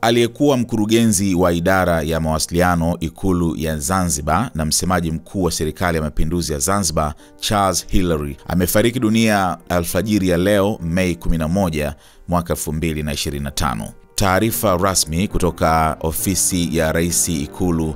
Aliyekuwa mkurugenzi wa idara ya mawasiliano Ikulu ya Zanzibar na msemaji mkuu wa serikali ya mapinduzi ya Zanzibar, Charles Hilary, amefariki dunia alfajiri ya leo Mei 11 mwaka 2025. Taarifa rasmi kutoka ofisi ya Rais Ikulu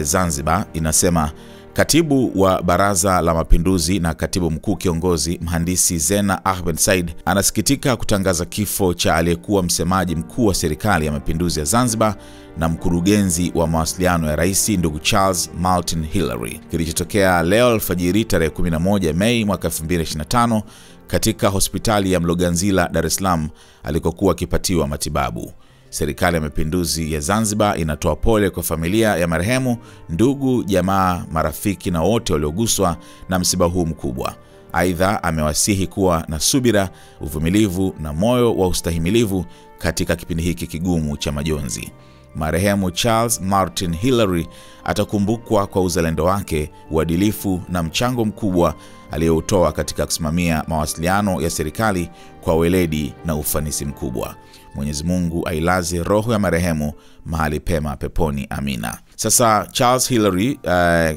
Zanzibar inasema Katibu wa Baraza la Mapinduzi na Katibu Mkuu Kiongozi Mhandisi Zena Ahmed Said anasikitika kutangaza kifo cha aliyekuwa msemaji mkuu wa serikali ya mapinduzi ya Zanzibar na mkurugenzi wa mawasiliano ya Rais, ndugu Charles Martin Hilary, kilichotokea leo alfajiri tarehe 11 Mei mwaka 2025 katika hospitali ya Mloganzila, Dar es Salaam, alikokuwa akipatiwa matibabu. Serikali ya mapinduzi ya Zanzibar inatoa pole kwa familia ya marehemu, ndugu, jamaa, marafiki na wote walioguswa na msiba huu mkubwa. Aidha, amewasihi kuwa na subira, uvumilivu na moyo wa ustahimilivu katika kipindi hiki kigumu cha majonzi. Marehemu Charles Martin Hilary atakumbukwa kwa uzalendo wake, uadilifu na mchango mkubwa aliyoutoa katika kusimamia mawasiliano ya serikali kwa weledi na ufanisi mkubwa. Mwenyezi Mungu ailaze roho ya marehemu mahali pema peponi, amina. Sasa Charles Hilary,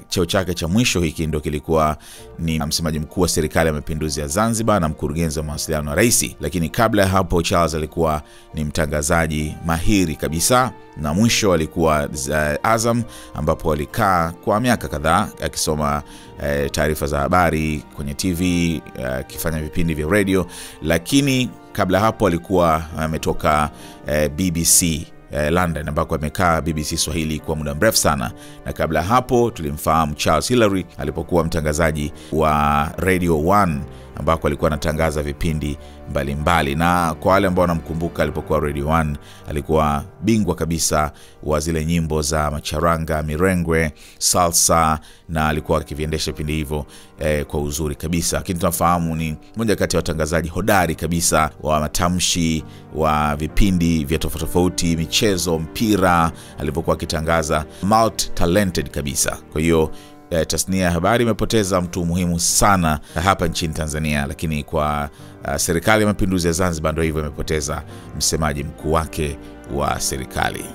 cheo chake cha mwisho hiki ndio kilikuwa ni msemaji mkuu wa serikali ya mapinduzi ya Zanzibar na mkurugenzi wa mawasiliano ya Rais. Lakini kabla ya hapo Charles alikuwa ni mtangazaji mahiri kabisa, na mwisho alikuwa Azam, ambapo alikaa kwa miaka kadhaa akisoma taarifa za habari kwenye TV, akifanya vipindi vya radio. Lakini kabla hapo alikuwa ametoka BBC London, ambako amekaa BBC Swahili kwa muda mrefu sana. Na kabla hapo tulimfahamu Charles Hilary alipokuwa mtangazaji wa Radio 1, ambako alikuwa anatangaza vipindi mbalimbali. Na kwa wale ambao wanamkumbuka, alipokuwa Radio 1 alikuwa bingwa kabisa wa zile nyimbo za macharanga, mirengwe, salsa, na alikuwa akiviendesha vipindi hivyo kwa uzuri kabisa. Lakini tunafahamu ni mmoja kati ya watangazaji hodari kabisa wa matamshi, wa vipindi vya tofauti, michezo, mpira, alipokuwa akitangaza, multi talented kabisa. Kwa hiyo tasnia ya habari imepoteza mtu muhimu sana hapa nchini Tanzania, lakini kwa serikali ya mapinduzi ya Zanzibar ndio hivyo, imepoteza msemaji mkuu wake wa serikali.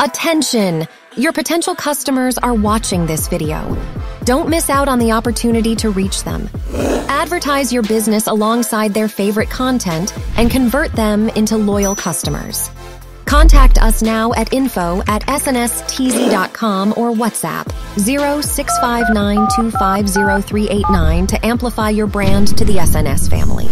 Attention! Your potential customers are watching this video. Don't miss out on the opportunity to reach them. Advertise your business alongside their favorite content and convert them into loyal customers. Contact us now at info@snstz.com or WhatsApp 0659250389 to amplify your brand to the SNS family.